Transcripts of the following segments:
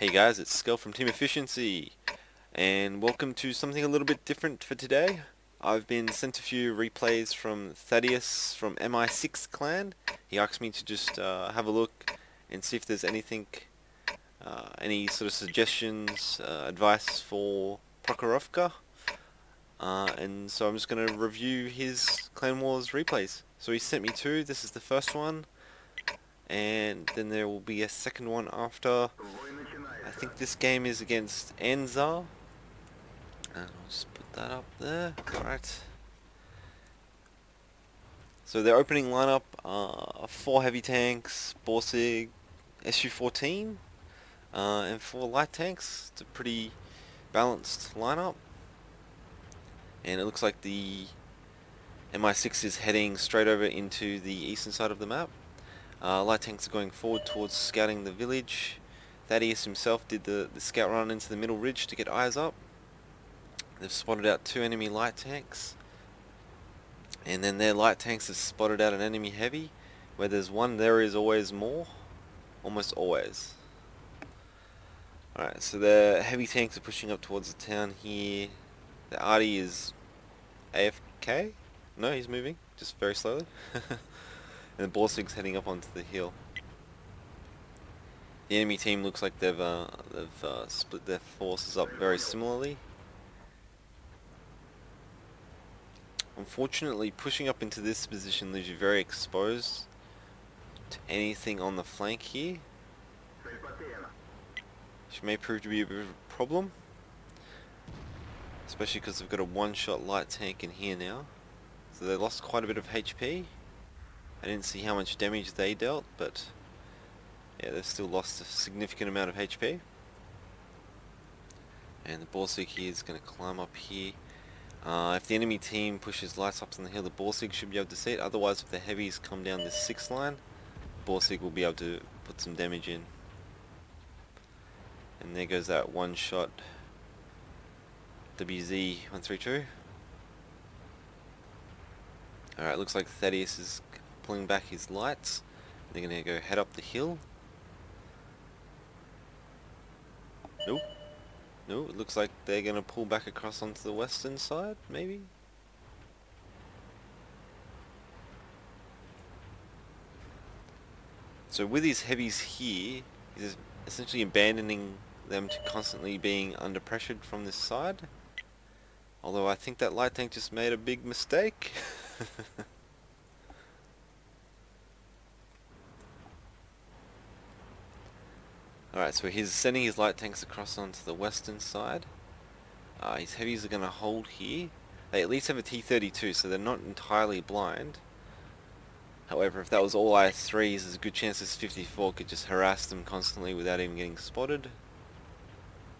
Hey guys, it's Skull from Team Efficiency, and welcome to something a little bit different for today. I've been sent a few replays from Thaddeus from MI6 clan. He asked me to just have a look and see if there's anything, any sort of suggestions, advice for Prokhorovka. And so I'm just going to review his Clan Wars replays. So he sent me two. This is the first one, and then there will be a second one after. I think this game is against Anzar, and I'll just put that up there. Alright. So their opening lineup are 4 heavy tanks, Borsig, SU-14, and 4 light tanks. It's a pretty balanced lineup. And it looks like the MI6 is heading straight over into the eastern side of the map. Light tanks are going forward towards scouting the village. Thaddeus himself did the scout run into the middle ridge to get eyes up. They've spotted out 2 enemy light tanks. And then their light tanks have spotted out an enemy heavy. Where there's one, there is always more. Almost always. Alright, so their heavy tanks are pushing up towards the town here. The Artie is AFK? No, he's moving, just very slowly. And the Borsig's heading up onto the hill. The enemy team looks like they've split their forces up very similarly. Unfortunately, pushing up into this position leaves you very exposed to anything on the flank here, which may prove to be a bit of a problem, especially because they've got a one-shot light tank in here now. So they lost quite a bit of HP. I didn't see how much damage they dealt, but yeah, they've still lost a significant amount of HP. And the Borsig here is going to climb up here. If the enemy team pushes lights up on the hill, the Borsig should be able to see it. Otherwise, if the heavies come down this 6th line, Borsig will be able to put some damage in. And there goes that one shot WZ-132. Alright, looks like Thaddeus is pulling back his lights. They're going to go head up the hill. Nope. No, it looks like they're going to pull back across onto the western side, maybe? So with his heavies here, he's essentially abandoning them to constantly being under pressured from this side. Although I think that light tank just made a big mistake. Alright, so he's sending his light tanks across onto the western side. His heavies are going to hold here. They at least have a T-32, so they're not entirely blind. However, if that was all IS-3s, there's a good chance this 54 could just harass them constantly without even getting spotted.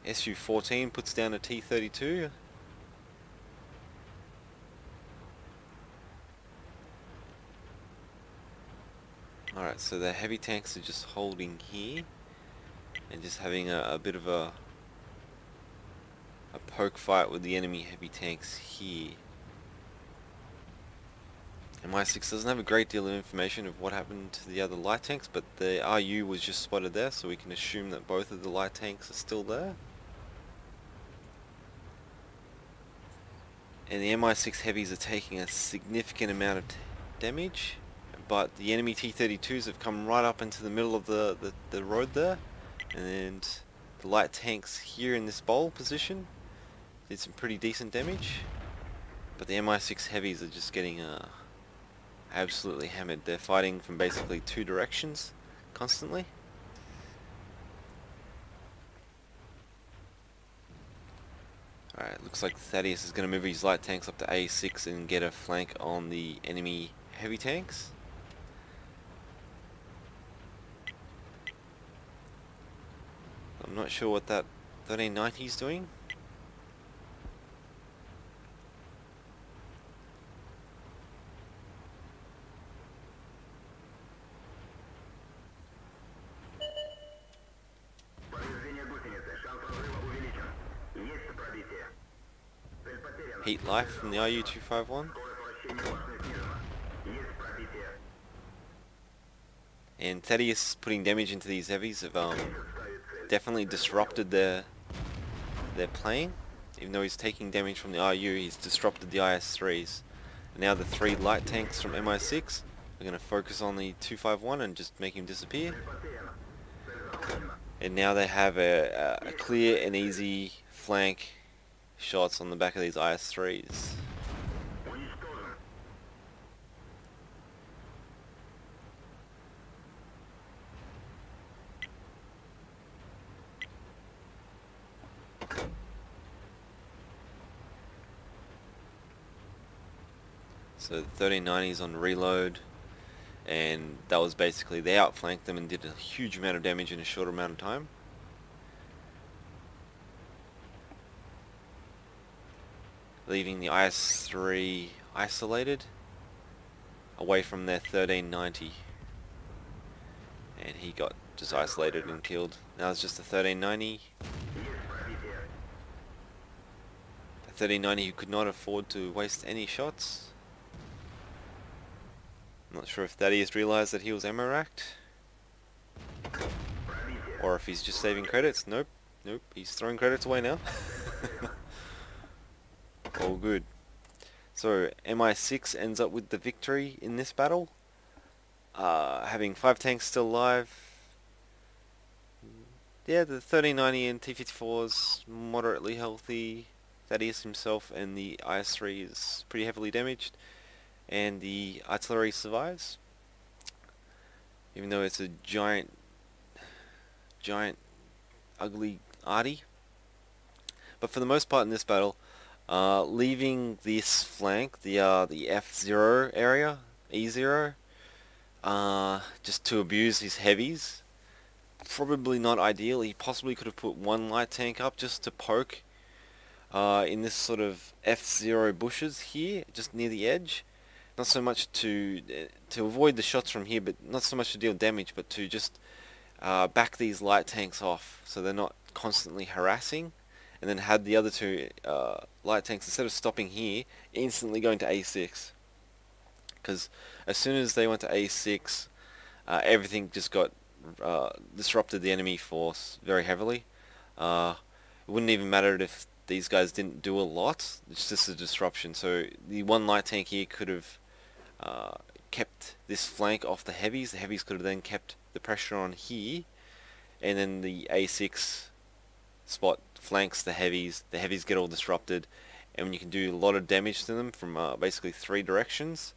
SU-14 puts down a T-32. Alright, so the heavy tanks are just holding here and just having a bit of a poke fight with the enemy heavy tanks here. MI6 doesn't have a great deal of information of what happened to the other light tanks, but the RU was just spotted there, so we can assume that both of the light tanks are still there. And the MI6 heavies are taking a significant amount of damage, but the enemy T-32s have come right up into the middle of the road there, and the light tanks here in this bowl position did some pretty decent damage, but the MI6 heavies are just getting absolutely hammered. They're fighting from basically 2 directions constantly. Alright, looks like Thaddeus is going to move his light tanks up to A6 and get a flank on the enemy heavy tanks. I'm not sure what that 1390 is doing. Heat life from the RU-251. And Thaddeus putting damage into these heavies have definitely disrupted their playing. Even though he's taking damage from the RU, he's disrupted the IS-3s. And now the 3 light tanks from MI6 are going to focus on the 251 and just make him disappear. And now they have a clear and easy flank shots on the back of these IS-3s. So the 1390's on reload, and that was basically, they outflanked them and did a huge amount of damage in a short amount of time. Leaving the IS-3 isolated away from their 1390. And he got just isolated and killed. Now it's just the 1390. The 1390 who could not afford to waste any shots. I'm not sure if Thaddeus realised that he was ammo racked, or if he's just saving credits. Nope, he's throwing credits away now. All good. So MI6 ends up with the victory in this battle, having 5 tanks still alive. Yeah, the 1390 and T-54's moderately healthy. Thaddeus himself and the IS-3 is pretty heavily damaged. And the artillery survives, even though it's a giant ugly arty. But for the most part in this battle, leaving this flank, the F0 area, E0, just to abuse his heavies, probably not ideal. He possibly could have put 1 light tank up just to poke in this sort of F0 bushes here, just near the edge. Not so much to avoid the shots from here, but not so much to deal damage, but to just back these light tanks off so they're not constantly harassing, and then had the other 2 light tanks, instead of stopping here, instantly going to A6. Because as soon as they went to A6, everything just got disrupted the enemy force very heavily. It wouldn't even matter if these guys didn't do a lot, it's just a disruption. So the 1 light tank here could have kept this flank off the heavies. The heavies could have then kept the pressure on here, and then the A6 spot flanks the heavies get all disrupted, and you can do a lot of damage to them from basically 3 directions,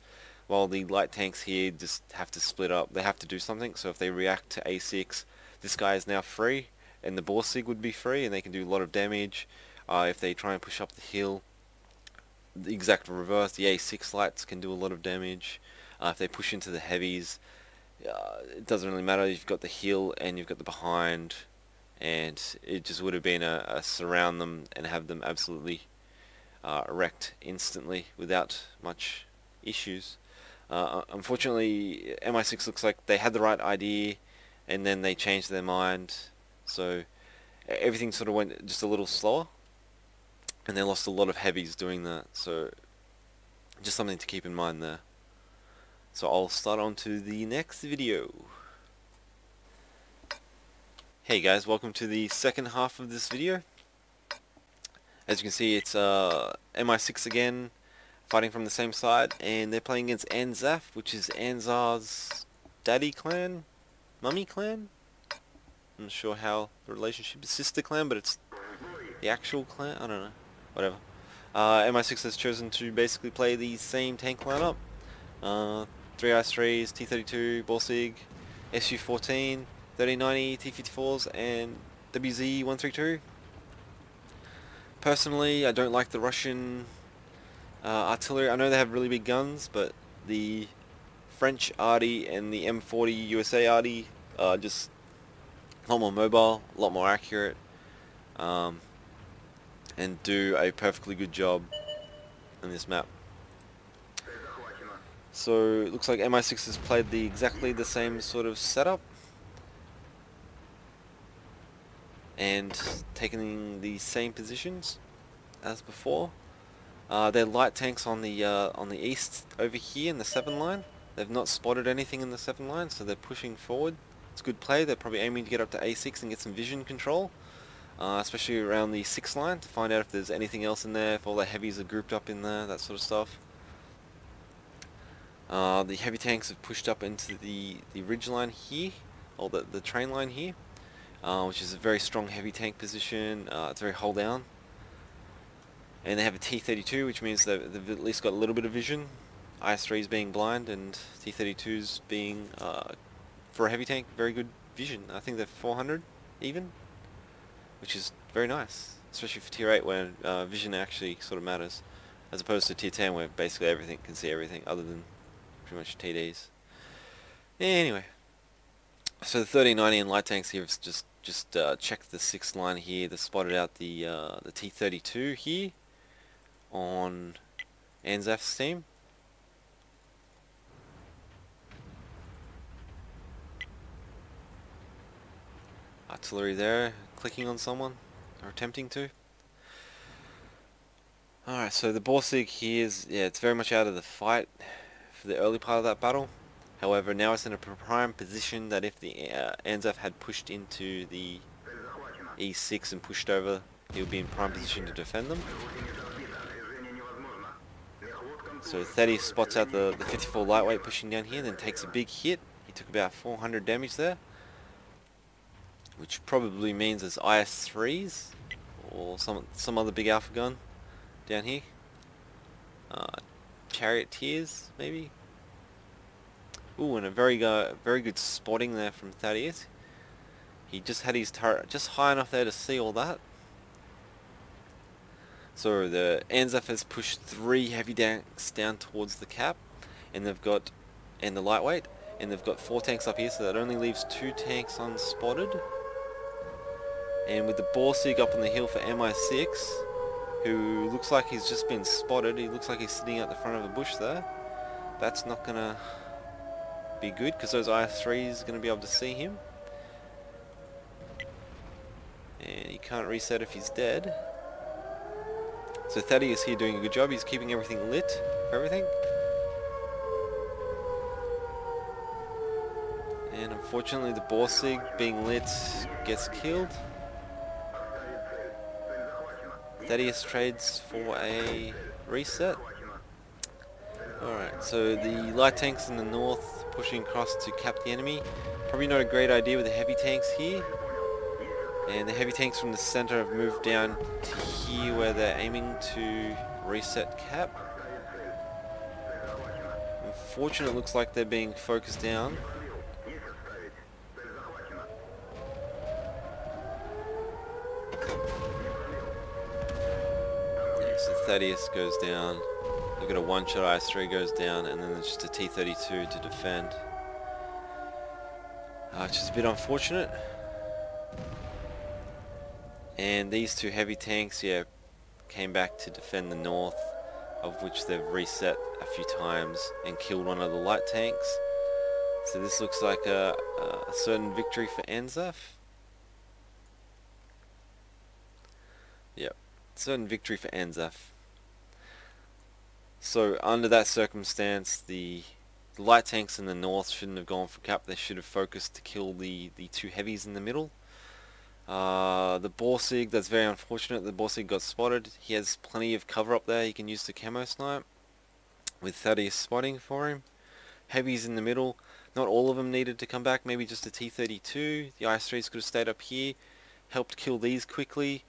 while the light tanks here just have to split up. They have to do something. So if they react to A6, this guy is now free, and the Borsig would be free, and they can do a lot of damage. If they try and push up the hill, the exact reverse, the A6 lights can do a lot of damage. If they push into the heavies, it doesn't really matter. You've got the hill and you've got the behind, and it just would have been a surround them and have them absolutely wrecked instantly without much issues. Unfortunately, MI6 looks like they had the right idea and then they changed their mind, so everything sort of went just a little slower. And they lost a lot of heavies doing that, so just something to keep in mind there. So I'll start on to the next video. Hey guys, welcome to the second half of this video. As you can see, it's MI6 again, fighting from the same side, and they're playing against Anzaf, which is Anzar's daddy clan, mummy clan. I'm not sure how the relationship is, sister clan, but it's the actual clan. I don't know. Whatever. MI6 has chosen to basically play the same tank lineup. 3 IS-3s, T-32, Borsig, SU-14, 1390, T-54s, and WZ-132. Personally, I don't like the Russian artillery. I know they have really big guns, but the French arty and the M40 USA arty are just a lot more mobile, a lot more accurate. And do a perfectly good job on this map. So it looks like MI6 has played exactly the same sort of setup and taken the same positions as before. Their light tanks on the east over here in the 7 line. They've not spotted anything in the 7 line, so they're pushing forward It's a good play. They're probably aiming to get up to A6 and get some vision control, especially around the 6 line, to find out if there's anything else in there, if all the heavies are grouped up in there, that sort of stuff. The heavy tanks have pushed up into the ridge line here, or the train line here, which is a very strong heavy tank position. It's very hull down. And they have a T32, which means they've at least got a little bit of vision. IS-3's being blind, and T32's being, for a heavy tank, very good vision. I think they're 400 even, which is very nice, especially for Tier 8 where vision actually sort of matters, as opposed to Tier 10 where basically everything can see everything other than pretty much TDs. Anyway, so the 1390 and light tanks here have just checked the 6th line here. They spotted out the T32 here on Anzaf's team. Artillery there, clicking on someone, or attempting to. Alright, so the Borsig here is, yeah, it's very much out of the fight for the early part of that battle. However, now it's in a prime position that if the Anzaf had pushed into the E6 and pushed over, he would be in prime position to defend them. So Thaddeus spots out the 54 lightweight pushing down here, then takes a big hit. He took about 400 damage there, which probably means there's IS-3s or some other big alpha gun down here. Charioteers maybe. Ooh, and a very good spotting there from Thaddeus. He just had his turret just high enough there to see all that. So the Anzaf has pushed 3 heavy tanks down towards the cap, and the lightweight, and they've got 4 tanks up here, so that only leaves 2 tanks unspotted. And with the Borsig up on the hill for MI6, who looks like he's just been spotted, he looks like he's sitting at the front of a bush there. That's not gonna be good, because those IS-3s are gonna be able to see him. And he can't reset if he's dead. So Thaddeus here doing a good job. He's keeping everything lit for everything. And unfortunately the Borsig being lit gets killed. Thaddeus trades for a reset. Alright, so the light tanks in the north pushing across to cap the enemy. Probably not a great idea with the heavy tanks here. And the heavy tanks from the center have moved down to here where they're aiming to reset cap. Unfortunately, it looks like they're being focused down. Yeah, so Thaddeus goes down. Look at a one-shot IS-3 goes down, and then there's just a T-32 to defend. It's just a bit unfortunate. And these 2 heavy tanks, yeah, came back to defend the north, of which they've reset a few times and killed one of the light tanks. So this looks like a certain victory for Anzaf. Yep, certain victory for Anzaf. So under that circumstance, the light tanks in the north shouldn't have gone for cap. They should have focused to kill the 2 heavies in the middle. The Borsig, that's very unfortunate. The Borsig got spotted. He has plenty of cover up there. He can use the camo snipe with Thaddeus spotting for him. Heavies in the middle. Not all of them needed to come back. Maybe just a T-32. The IS-3s could have stayed up here, helped kill these quickly,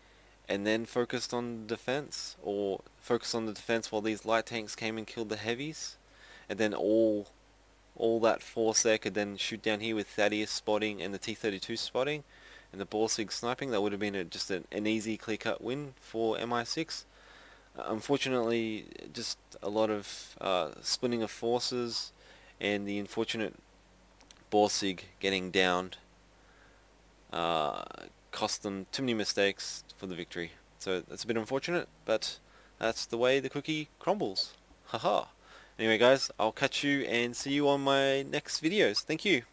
and then focused on the defense. Or focused on the defense while these light tanks came and killed the heavies. And then all that force there could then shoot down here with Thaddeus spotting and the T-32 spotting and the Borsig sniping. That would have been just an easy clear-cut win for MI6. Unfortunately, just a lot of splitting of forces and the unfortunate Borsig getting downed cost them too many mistakes for the victory. So that's a bit unfortunate, but that's the way the cookie crumbles. Haha. Anyway guys, I'll catch you and see you on my next videos. Thank you.